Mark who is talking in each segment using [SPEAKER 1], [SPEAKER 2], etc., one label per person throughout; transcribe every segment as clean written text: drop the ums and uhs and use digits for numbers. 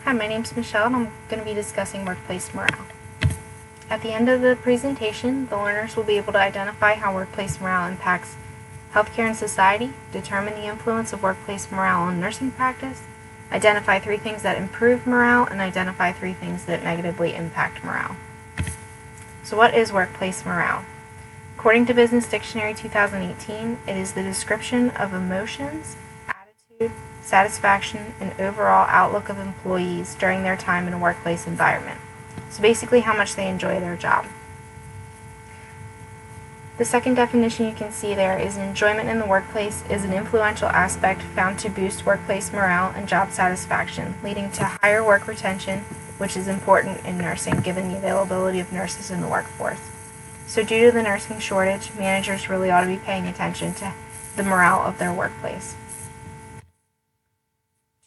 [SPEAKER 1] Hi, my name's Michelle and I'm going to be discussing workplace morale. At the end of the presentation, the learners will be able to identify how workplace morale impacts healthcare and society, determine the influence of workplace morale on nursing practice, identify 3 things that improve morale, and identify 3 things that negatively impact morale. So what is workplace morale? According to Business Dictionary 2018, it is the description of emotions, attitude, satisfaction, and overall outlook of employees during their time in a workplace environment. So basically how much they enjoy their job. The second definition you can see there is enjoyment in the workplace is an influential aspect found to boost workplace morale and job satisfaction, leading to higher work retention, which is important in nursing given the availability of nurses in the workforce. So due to the nursing shortage, managers really ought to be paying attention to the morale of their workplace.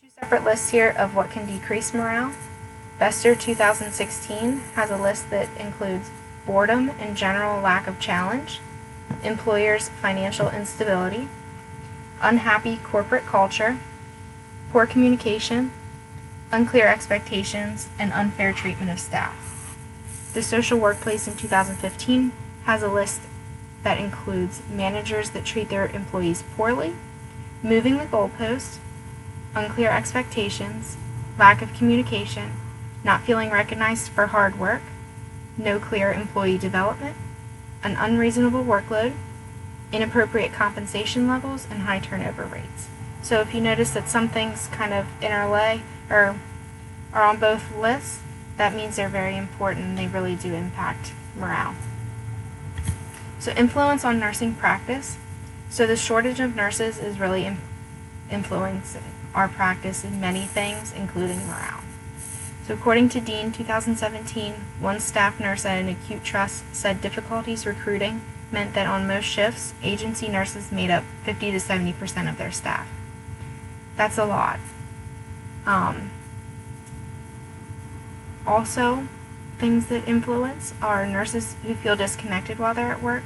[SPEAKER 1] 2 separate lists here of what can decrease morale. Bester 2016 has a list that includes boredom and general lack of challenge, employers' financial instability, unhappy corporate culture, poor communication, unclear expectations, and unfair treatment of staff. The Social Workplace in 2015 has a list that includes managers that treat their employees poorly, moving the goalpost, unclear expectations, lack of communication, not feeling recognized for hard work, no clear employee development, an unreasonable workload, inappropriate compensation levels, and high turnover rates. So if you notice that some things kind of interlay or are on both lists, that means they're very important and they really do impact morale. So influence on nursing practice. So the shortage of nurses is really influencing our practice in many things, including morale. So according to Dean 2017, one staff nurse at an acute trust said difficulties recruiting meant that on most shifts, agency nurses made up 50 to 70% of their staff. That's a lot. Also, things that influence are nurses who feel disconnected while they're at work,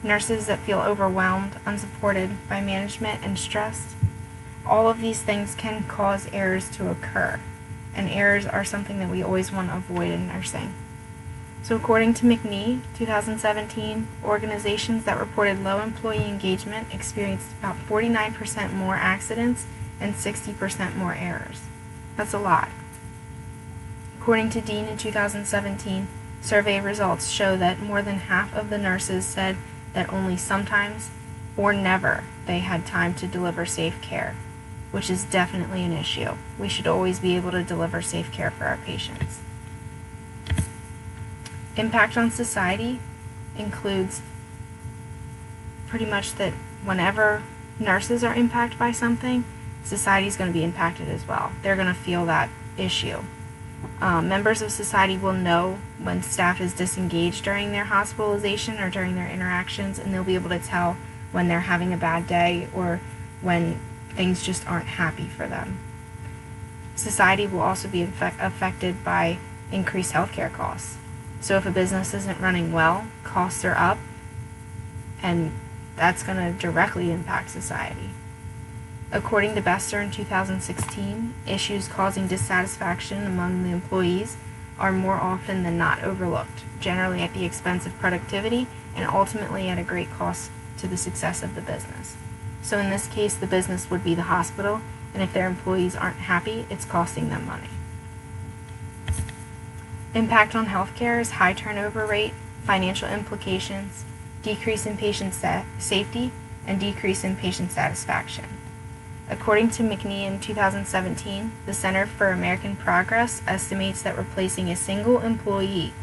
[SPEAKER 1] nurses that feel overwhelmed, unsupported by management, and stressed. All of these things can cause errors to occur, and errors are something that we always want to avoid in nursing. So according to McNee, 2017, organizations that reported low employee engagement experienced about 49% more accidents and 60% more errors. That's a lot. According to Dean in 2017, survey results show that more than half of the nurses said that only sometimes or never they had time to deliver safe care, which is definitely an issue. We should always be able to deliver safe care for our patients. Impact on society includes pretty much that whenever nurses are impacted by something, society is going to be impacted as well. They're going to feel that issue. Members of society will know when staff is disengaged during their hospitalization or during their interactions, and they'll be able to tell when they're having a bad day or when things just aren't happy for them. Society will also be affected by increased healthcare costs. So if a business isn't running well, costs are up, and that's going to directly impact society. According to Bester in 2016, issues causing dissatisfaction among the employees are more often than not overlooked, generally at the expense of productivity and ultimately at a great cost to the success of the business. So in this case, the business would be the hospital, and if their employees aren't happy, it's costing them money. Impact on healthcare is high turnover rate, financial implications, decrease in patient safety, and decrease in patient satisfaction. According to McNee in 2017, the Center for American Progress estimates that replacing a single employee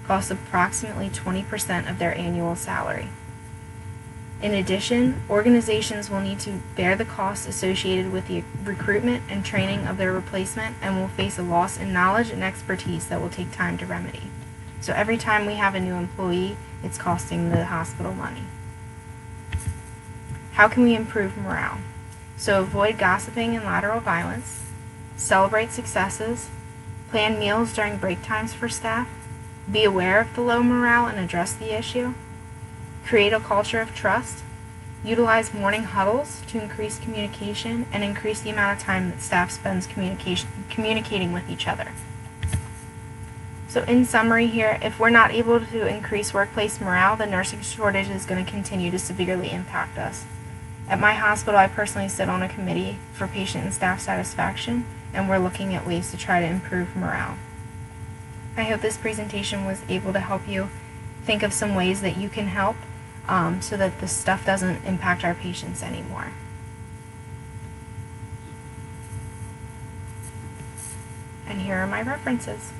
[SPEAKER 1] costs approximately 20% of their annual salary. In addition, organizations will need to bear the costs associated with the recruitment and training of their replacement and will face a loss in knowledge and expertise that will take time to remedy. So every time we have a new employee, it's costing the hospital money. How can we improve morale? So avoid gossiping and lateral violence, celebrate successes, plan meals during break times for staff, be aware of the low morale and address the issue, create a culture of trust, Utilize morning huddles to increase communication and increase the amount of time that staff spends communicating with each other. So in summary here, if we're not able to increase workplace morale, the nursing shortage is going to continue to severely impact us. At my hospital, I personally sit on a committee for patient and staff satisfaction, and we're looking at ways to try to improve morale. I hope this presentation was able to help you think of some ways that you can help so that this stuff doesn't impact our patients anymore. And here are my references.